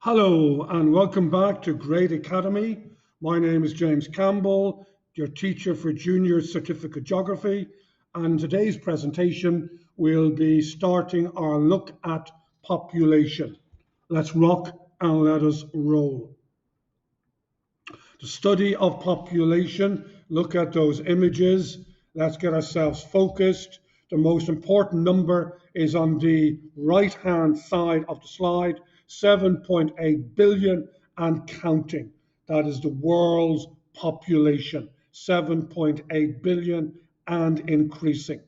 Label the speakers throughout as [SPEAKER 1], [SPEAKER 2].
[SPEAKER 1] Hello and welcome back to Great Academy. My name is James Campbell, your teacher for Junior Certificate Geography, and in today's presentation we'll be starting our look at population. Let's rock and let us roll. The study of population, look at those images, let's get ourselves focused. The most important number is on the right-hand side of the slide, 7.8 billion and counting. That is the world's population, 7.8 billion and increasing.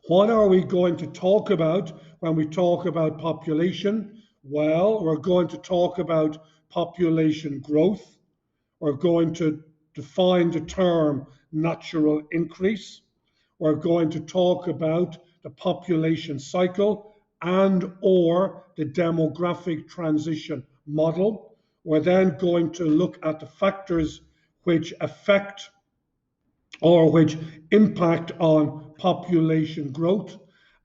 [SPEAKER 1] What are we going to talk about when we talk about population? Well, we're going to talk about population growth. We're going to define the term natural increase. We're going to talk about the population cycle and or the demographic transition model. We're then going to look at the factors which affect or which impact on population growth.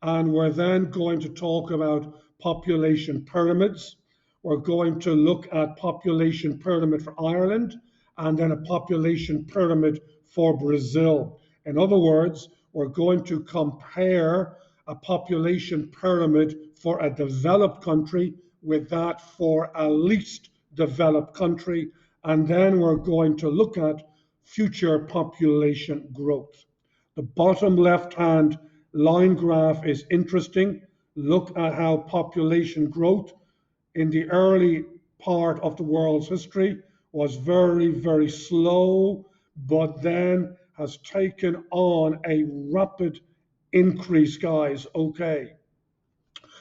[SPEAKER 1] And we're then going to talk about population pyramids. We're going to look at population pyramid for Ireland and then a population pyramid for Brazil. In other words, we're going to compare a population pyramid for a developed country with that for a least developed country. And then we're going to look at future population growth. The bottom left-hand line graph is interesting. Look at how population growth in the early part of the world's history was very, very slow, but then has taken on a rapid increase, guys. Okay.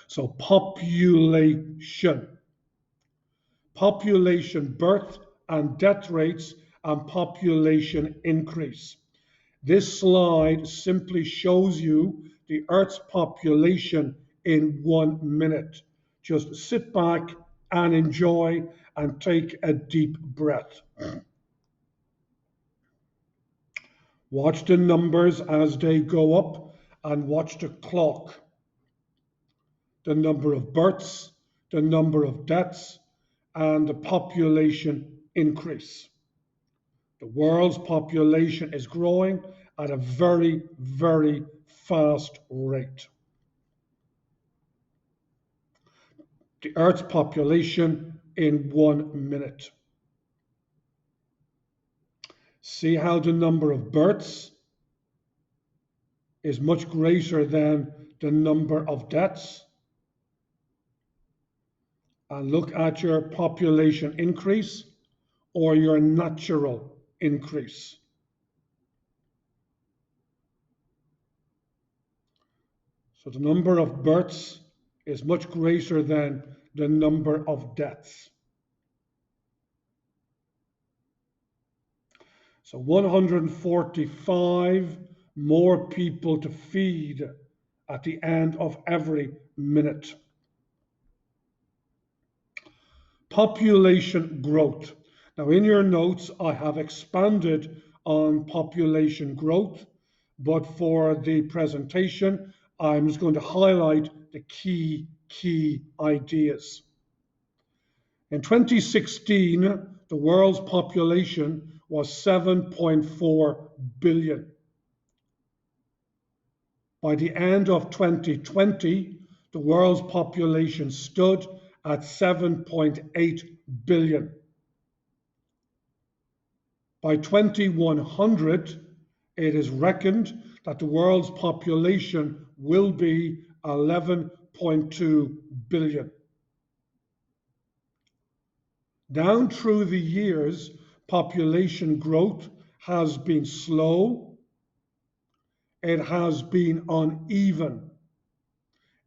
[SPEAKER 1] So population birth and death rates and population increase. This slide simply shows you the Earth's population in 1 minute. Just sit back and enjoy and take a deep breath. Watch the numbers as they go up and watch the clock. The number of births, the number of deaths, and the population increase. The world's population is growing at a very, very fast rate. The Earth's population in 1 minute. See how the number of births is much greater than the number of deaths? And look at your population increase or your natural increase. So the number of births is much greater than the number of deaths. So 145 more people to feed at the end of every minute. Population growth. Now in your notes, I have expanded on population growth, but for the presentation, I'm just going to highlight the key ideas. In 2016, the world's population was 7.4 billion. By the end of 2020, the world's population stood at 7.8 billion. By 2100, it is reckoned that the world's population will be 11.2 billion. Down through the years, population growth has been slow. It has been uneven.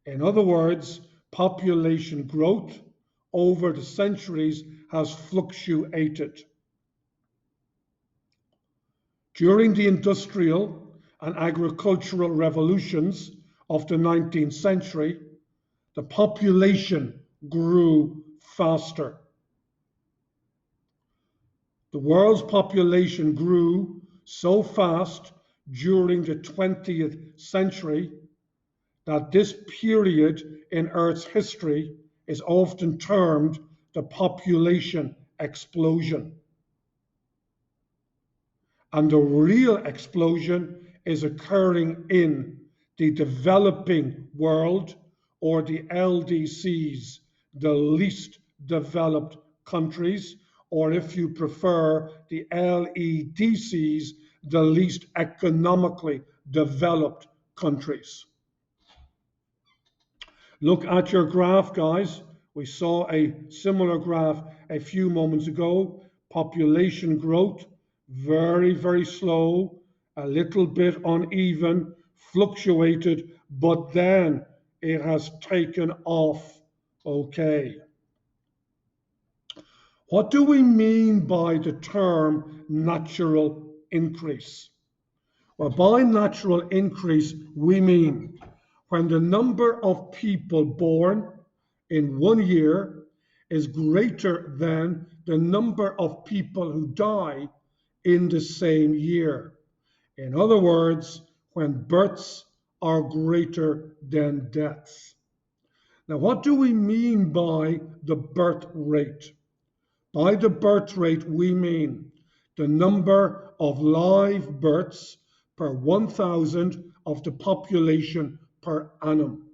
[SPEAKER 1] In other words, population growth over the centuries has fluctuated. During the industrial and agricultural revolutions of the 19th century, the population grew faster. The world's population grew so fast during the 20th century that this period in Earth's history is often termed the population explosion. And the real explosion is occurring in the developing world, or the LDCs, the least developed countries, or if you prefer, the LEDCs, the least economically developed countries. Look at your graph, guys. We saw a similar graph a few moments ago. Population growth, very, very slow, a little bit uneven, fluctuated, but then it has taken off. Okay. What do we mean by the term natural increase? Well, by natural increase, we mean when the number of people born in 1 year is greater than the number of people who die in the same year. In other words, when births are greater than deaths. Now, what do we mean by the birth rate? By the birth rate, we mean the number of live births per 1,000 of the population per annum.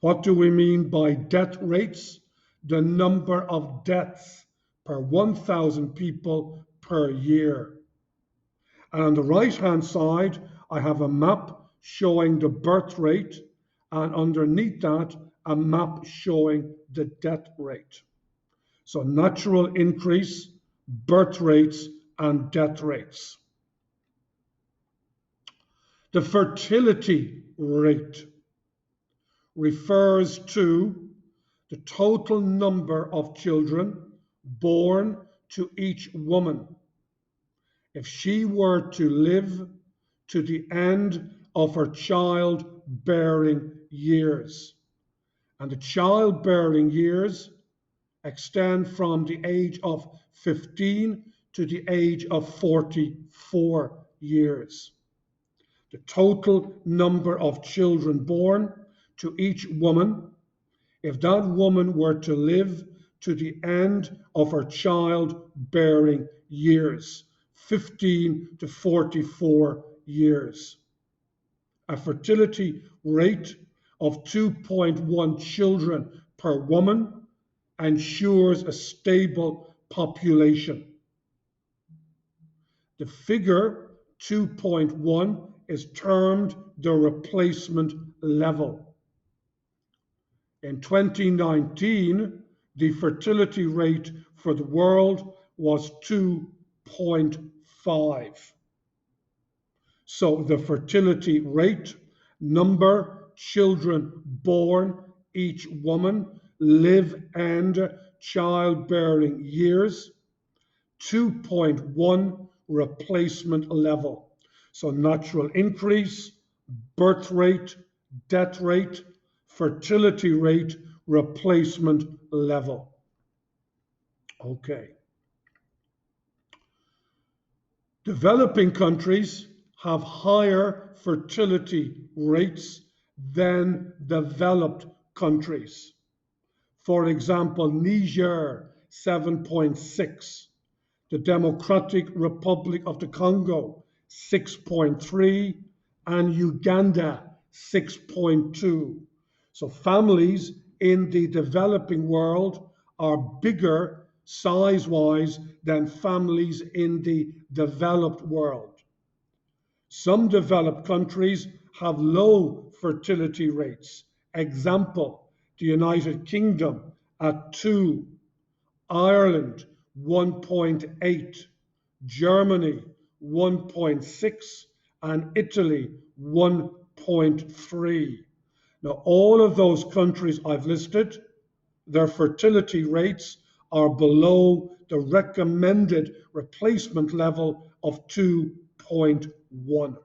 [SPEAKER 1] What do we mean by death rates? The number of deaths per 1,000 people per year. And on the right-hand side, I have a map showing the birth rate, and underneath that, a map showing the death rate. So natural increase, birth rates, and death rates. The fertility rate refers to the total number of children born to each woman if she were to live to the end of her childbearing years. And the childbearing years extend from the age of 15 to the age of 44 years. The total number of children born to each woman, if that woman were to live to the end of her childbearing years, 15 to 44 years. A fertility rate of 2.1 children per woman ensures a stable population. The figure 2.1 is termed the replacement level. In 2019, the fertility rate for the world was 2.5. So the fertility rate, number children born each woman, live and childbearing years, 2.1 replacement level. So natural increase, birth rate, death rate, fertility rate, replacement level. Okay. Developing countries have higher fertility rates than developed countries. For example, Niger, 7.6. The Democratic Republic of the Congo, 6.3. And Uganda, 6.2. So families in the developing world are bigger size-wise than families in the developed world. Some developed countries have low fertility rates. Example, the United Kingdom at 2, Ireland 1.8, Germany 1.6, and Italy 1.3. Now, all of those countries I've listed, their fertility rates are below the recommended replacement level of 2.1.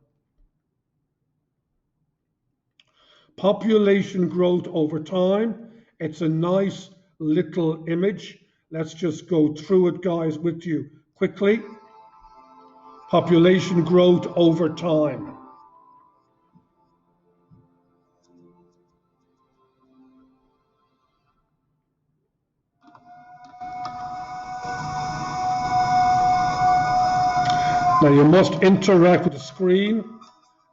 [SPEAKER 1] Population growth over time. It's a nice little image. Let's just go through it, guys, with you quickly. Population growth over time. Now you must interact with the screen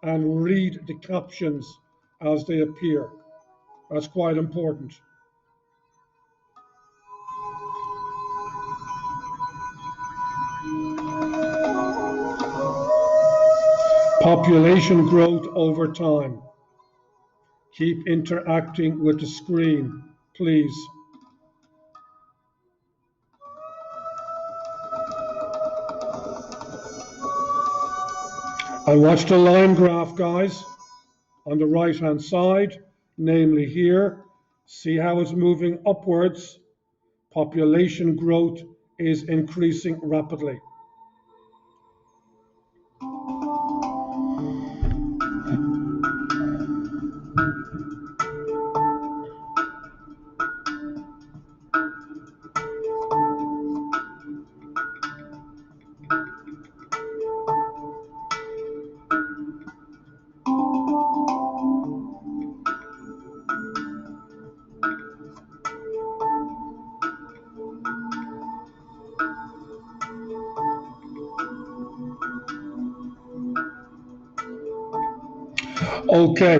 [SPEAKER 1] and read the captions as they appear. That's quite important. Population growth over time. Keep interacting with the screen, please. And watch the line graph, guys, on the right-hand side, namely here. See how it's moving upwards. Population growth is increasing rapidly. Okay,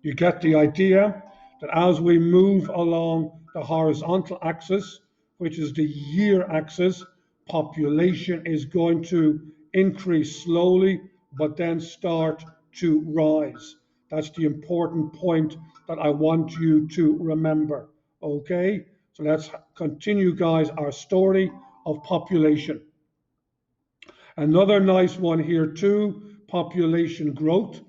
[SPEAKER 1] you get the idea that as we move along the horizontal axis, which is the year axis, population is going to increase slowly, but then start to rise. That's the important point that I want you to remember. Okay, so let's continue, guys, our story of population. Another nice one here too, population growth.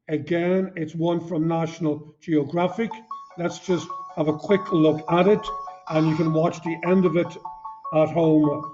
[SPEAKER 1] Again, it's one from National Geographic. Let's just have a quick look at it, and you can watch the end of it at home.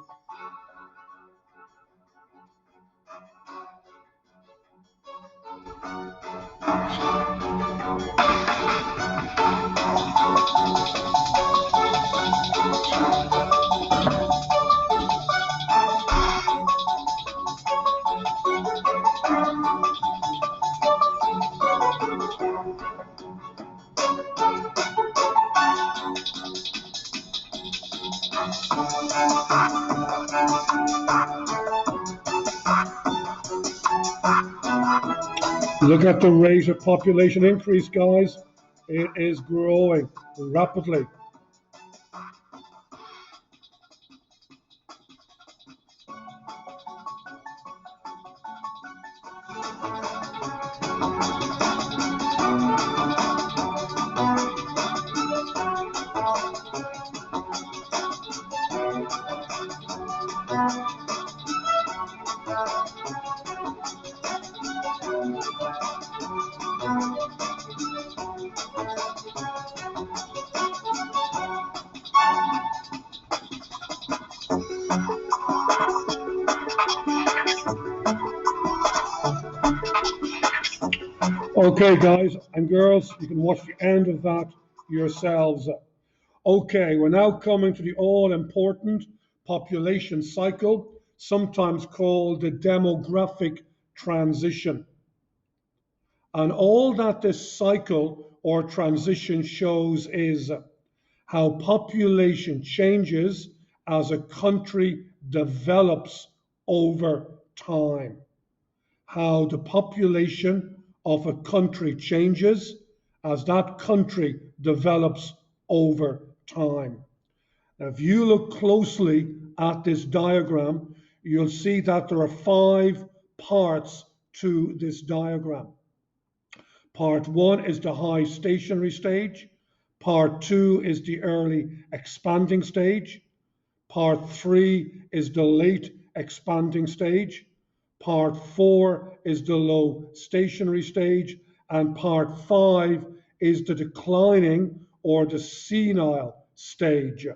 [SPEAKER 1] Look at the rate of population increase, guys. It is growing rapidly. Okay, guys and girls, you can watch the end of that yourselves. Okay, we're now coming to the all-important population cycle, sometimes called the demographic transition. And all that this cycle or transition shows is how population changes as a country develops over time. How the population of a country changes as that country develops over time. Now, if you look closely at this diagram, you'll see that there are 5 parts to this diagram. Part 1 is the high stationary stage. Part 2 is the early expanding stage. Part 3 is the late expanding stage. Part 4 is the low stationary stage, and part 5 is the declining or the senile stage.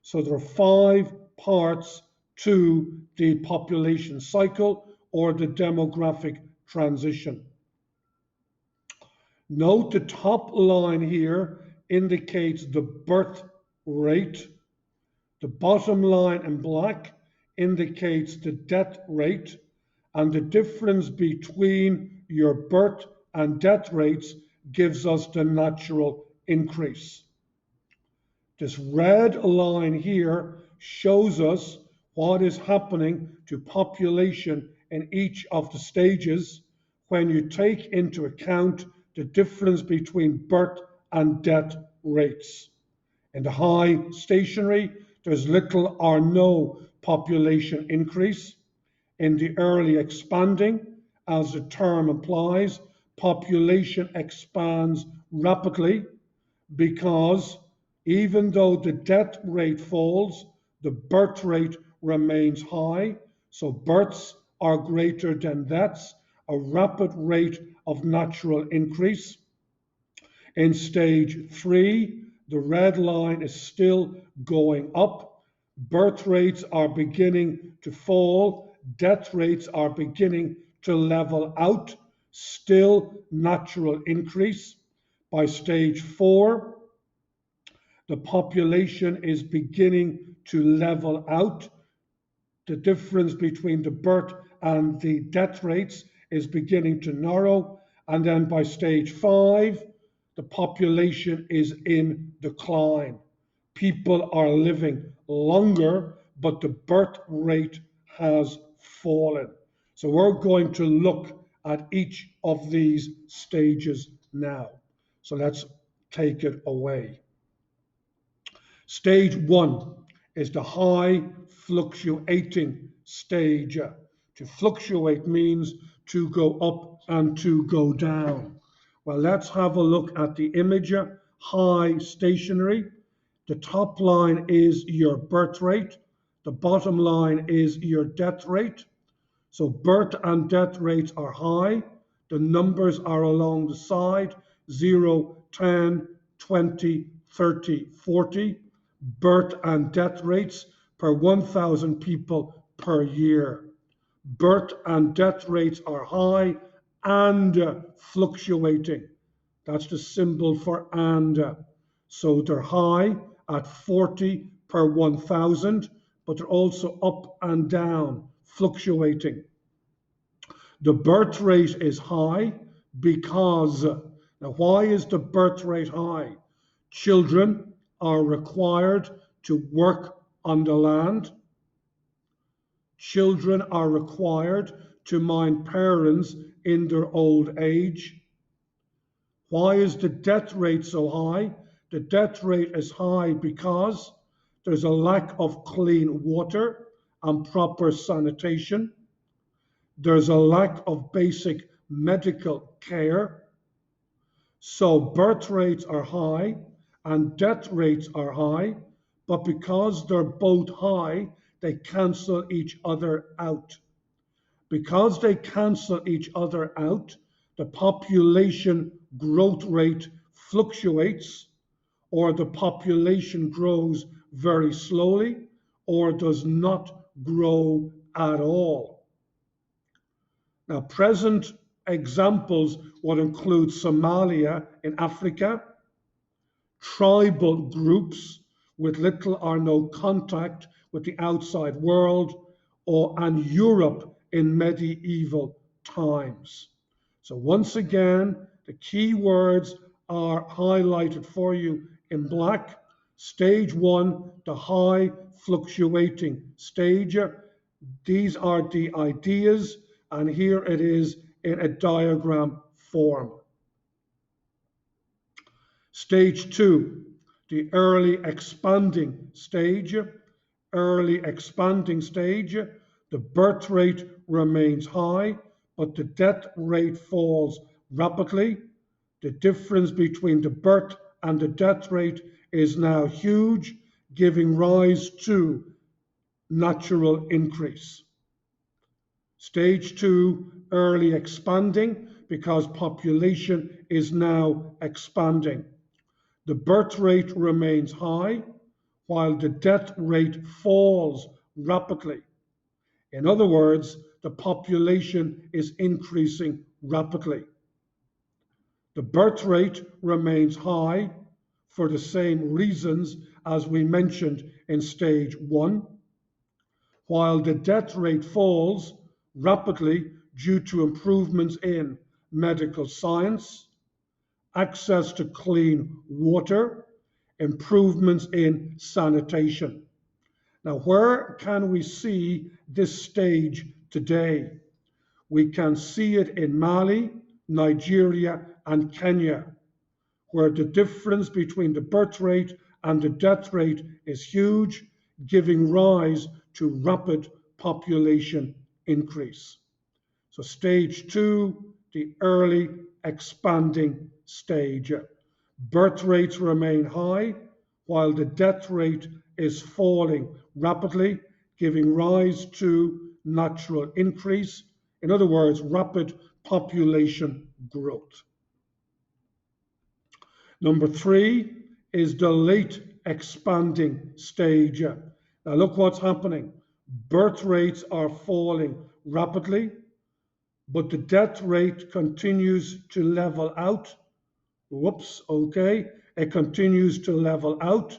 [SPEAKER 1] So there are 5 parts to the population cycle or the demographic transition. Note the top line here indicates the birth rate. The bottom line in black indicates the death rate. And the difference between your birth and death rates gives us the natural increase. This red line here shows us what is happening to population in each of the stages when you take into account the difference between birth and death rates. In the high stationary, there's little or no population increase. In the early expanding, as the term implies, population expands rapidly because even though the death rate falls, the birth rate remains high. So births are greater than deaths, a rapid rate of natural increase. In stage 3, the red line is still going up. Birth rates are beginning to fall. Death rates are beginning to level out. Still natural increase. By stage 4, the population is beginning to level out. The difference between the birth and the death rates is beginning to narrow. And then by stage 5, the population is in decline. People are living longer, but the birth rate has fallen. So we're going to look at each of these stages now. So let's take it away. Stage 1 is the high fluctuating stage. To fluctuate means to go up and to go down. Well, let's have a look at the image. High stationary. The top line is your birth rate. The bottom line is your death rate. So birth and death rates are high. The numbers are along the side, 0, 10, 20, 30, 40. Birth and death rates per 1,000 people per year. Birth and death rates are high and fluctuating. That's the symbol for and. So they're high at 40 per 1,000, but they're also up and down, fluctuating. The birth rate is high because, now why is the birth rate high? Children are required to work on the land. Children are required to mind parents in their old age. Why is the death rate so high? The death rate is high because there's a lack of clean water and proper sanitation. There's a lack of basic medical care. So birth rates are high and death rates are high, but because they're both high, they cancel each other out. Because they cancel each other out, the population growth rate fluctuates, or the population grows very slowly, or does not grow at all. Now, present examples would include Somalia in Africa, tribal groups with little or no contact with the outside world, and Europe in medieval times. So once again, the key words are highlighted for you in black. Stage 1, the high fluctuating stage. These are the ideas, and here it is in a diagram form. Stage 2, the early expanding stage. Early expanding stage, the birth rate remains high, but the death rate falls rapidly. The difference between the birth and the death rate is now huge, giving rise to natural increase. Stage 2, early expanding, because population is now expanding. The birth rate remains high, while the death rate falls rapidly. In other words, the population is increasing rapidly. The birth rate remains high for the same reasons as we mentioned in stage 1, while the death rate falls rapidly due to improvements in medical science, access to clean water, improvements in sanitation. Now, where can we see this stage today? We can see it in Mali, Nigeria, and Kenya, where the difference between the birth rate and the death rate is huge, giving rise to rapid population increase. So stage 2, the early expanding stage. Birth rates remain high while the death rate is falling rapidly, giving rise to natural increase. In other words, rapid population growth. Number 3 is the late expanding stage. Now look what's happening. Birth rates are falling rapidly, but the death rate continues to level out. Whoops, okay. It continues to level out.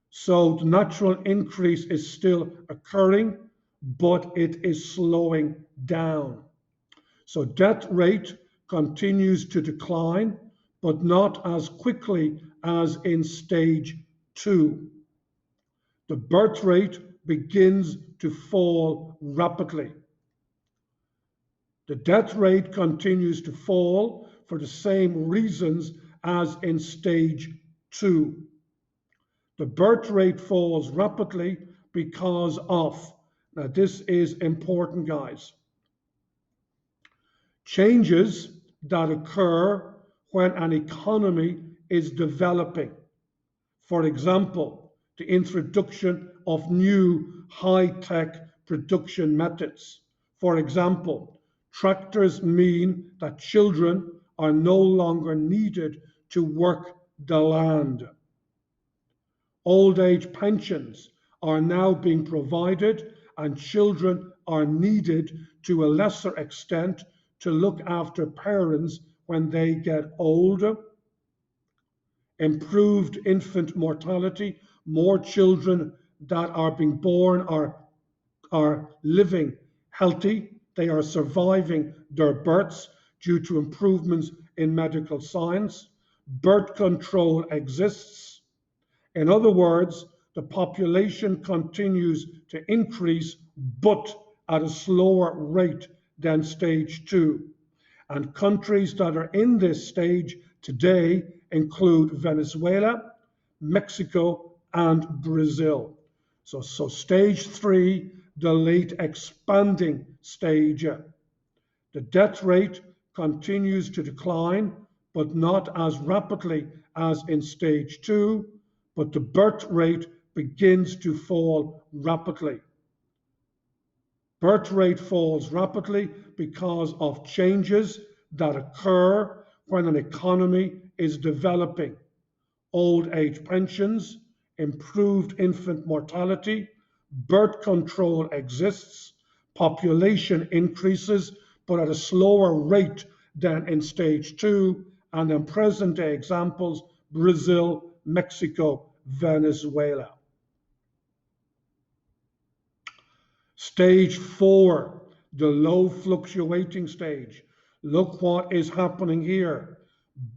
[SPEAKER 1] So the natural increase is still occurring, but it is slowing down. So death rate continues to decline, but not as quickly as in stage 2. The birth rate begins to fall rapidly. The death rate continues to fall for the same reasons as in stage 2. The birth rate falls rapidly because of, now this is important, guys, changes that occur when an economy is developing. For example, the introduction of new high-tech production methods. For example, tractors mean that children are no longer needed to work the land. Old age pensions are now being provided, and children are needed to a lesser extent to look after parents when they get older. Improved infant mortality, more children that are being born are living healthy. They are surviving their births due to improvements in medical science. Birth control exists. In other words, the population continues to increase, but at a slower rate than stage 2. And countries that are in this stage today include Venezuela, Mexico, and Brazil. So stage 3, the late expanding stage. The death rate continues to decline, but not as rapidly as in stage 2, but the birth rate begins to fall rapidly. Birth rate falls rapidly because of changes that occur when an economy is developing. Old age pensions, improved infant mortality, birth control exists, population increases, but at a slower rate than in stage 2, and in present day examples, Brazil, Mexico, Venezuela. Stage 4, the low fluctuating stage. Look what is happening here.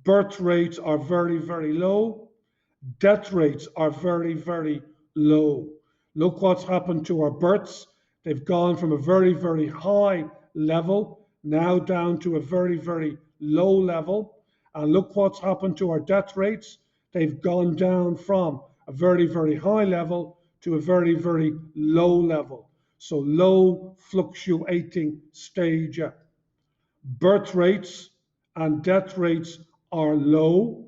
[SPEAKER 1] Birth rates are very, very low. Death rates are very, very low. Look what's happened to our births. They've gone from a very, very high level now down to a very, very low level. And look what's happened to our death rates. They've gone down from a very, very high level to a very, very low level. So low fluctuating stage. Birth rates and death rates are low.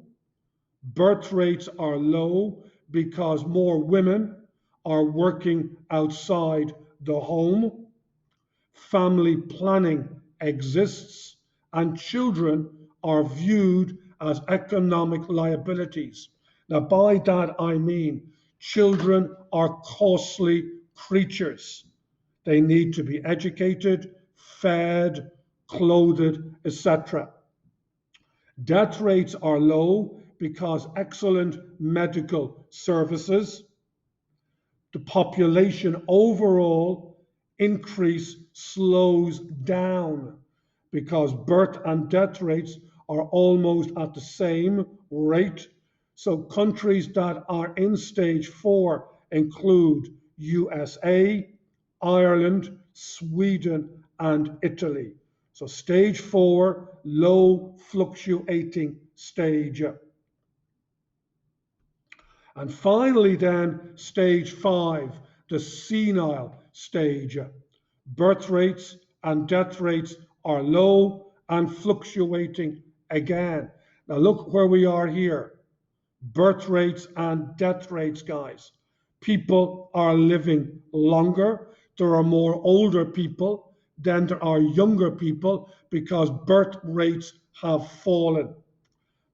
[SPEAKER 1] Birth rates are low because more women are working outside the home. Family planning exists, and children are viewed as economic liabilities. Now, by that I mean children are costly creatures. They need to be educated, fed, clothed, etc. Death rates are low because excellent medical services. The population overall increase slows down because birth and death rates are almost at the same rate. So countries that are in stage 4 include USA, Ireland, Sweden, and Italy. So stage 4, low fluctuating stage. And finally then, stage 5, the senile stage. Birth rates and death rates are low and fluctuating again. Now look where we are here. Birth rates and death rates, guys. People are living longer. There are more older people than there are younger people because birth rates have fallen.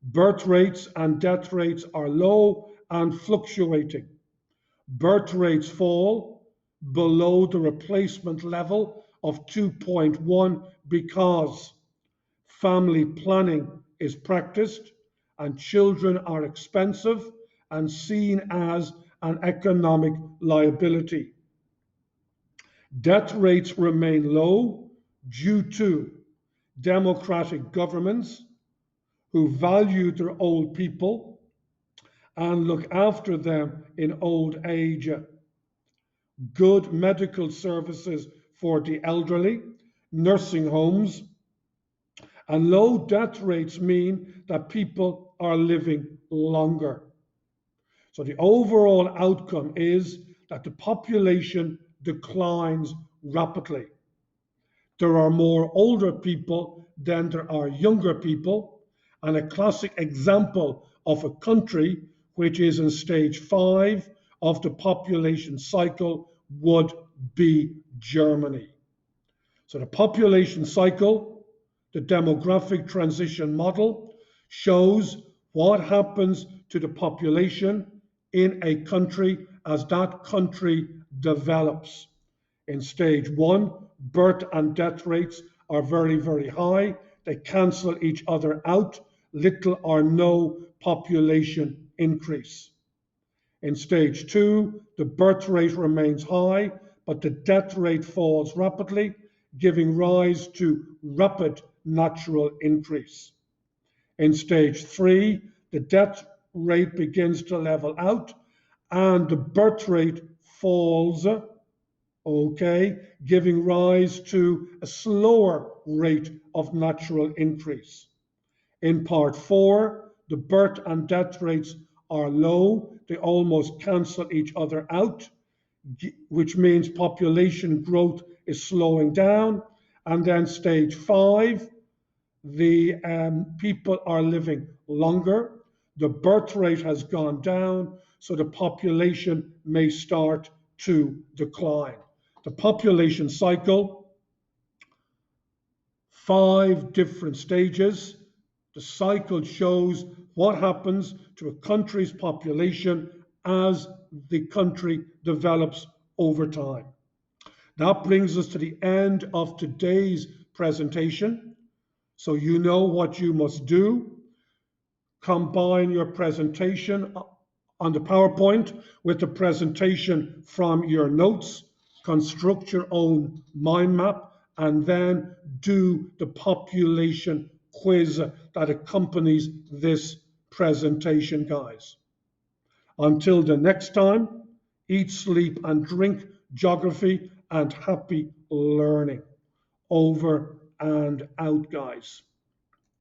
[SPEAKER 1] Birth rates and death rates are low and fluctuating. Birth rates fall below the replacement level of 2.1 because family planning is practiced and children are expensive and seen as an economic liability. Death rates remain low due to democratic governments who value their old people and look after them in old age. Good medical services for the elderly, nursing homes, and low death rates mean that people are living longer. So the overall outcome is that the population declines rapidly. There are more older people than there are younger people, and a classic example of a country which is in stage 5 of the population cycle would be Germany. So the population cycle, the demographic transition model, shows what happens to the population in a country as that country develops. In stage 1, birth and death rates are very, very high. They cancel each other out, little or no population increase. In stage 2, the birth rate remains high, but the death rate falls rapidly, giving rise to rapid natural increase. In stage 3, the death rate begins to level out and the birth rate falls, giving rise to a slower rate of natural increase. In part 4, the birth and death rates are low. They almost cancel each other out, which means population growth is slowing down. And then stage 5, the people are living longer. The birth rate has gone down, so the population may start to decline. The population cycle, 5 different stages. The cycle shows what happens to a country's population as the country develops over time. That brings us to the end of today's presentation. So you know what you must do. Combine your presentation on the PowerPoint with the presentation from your notes, construct your own mind map, and then do the population quiz that accompanies this presentation, guys. Until the next time, eat, sleep, and drink geography and happy learning. Over and out, guys.